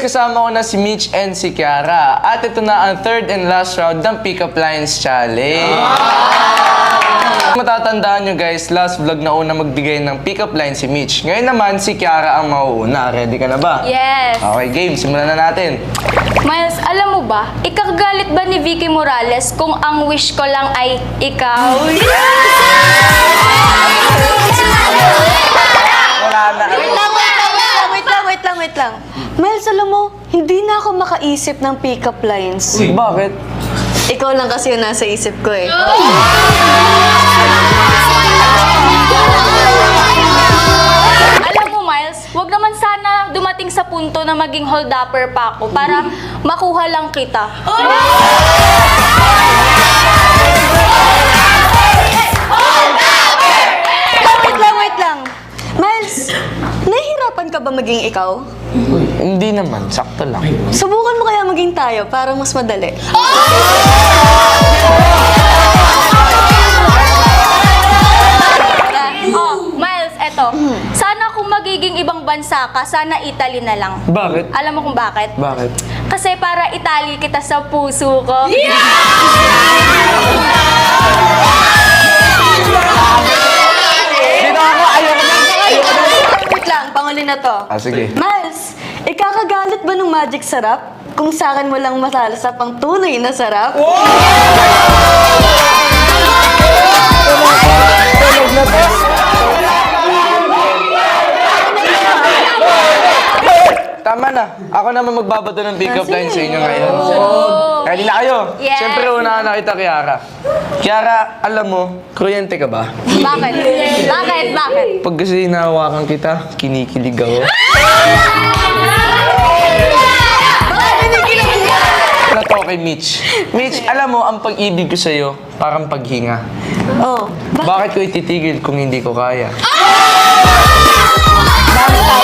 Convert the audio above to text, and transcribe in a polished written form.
guys, kasama ko na si Mitch and si Kiara. At ito na ang third and last round ng Pick-Up Lines Challenge. Matatandaan nyo guys, last vlog na una magbigay ng pick-up line si Mitch. Ngayon naman, si Kiara ang mauuna. Ready ka na ba? Yes. Okay, game. Simulan na natin. Miles, alam mo ba, ikakagalit ba ni Vicky Morales kung ang wish ko lang ay ikaw? Wala na. Wait lang. Miles, alam mo, hindi na ako makaisip ng pick-up lines. Bakit? Ikaw lang kasi yung nasa isip ko eh. Alam mo, Miles, wag naman sana dumating sa punto na maging hold-upper pa ako para makuha lang kita. Wait lang. Miles, nahihirapan ka ba maging ikaw? Hindi naman. Sakto lang. Subukan mo kaya maging tayo para mas madali. Oh, Miles, eto. Sana kung magiging ibang bansa ka, sana Italy na lang. Bakit? Alam mo kung bakit? Bakit? Kasi para Italy kita sa puso ko. Dito ako! Ayoko na! Wait lang, panguli na to. Sige. Miles, ikakagalit ba ng magic sarap kung sa akin mo lang masalasap ang tunay na sarap? Tama na. Ako naman magbabato ng pick-up line sa inyo ngayon. Ready na kayo? Yes. Siyempre, unahan na kita, Kiara. Kiara, alam mo, kuryente ka ba? Bakit? Bakit? Pag kasi hinahawakan kita, kinikilig ako. Na to kay Mitch. Mitch, alam mo, ang pag-ibig ko sa'yo, parang paghinga. Oh, Bakit ko ititigil kung hindi ko kaya? bakit tayo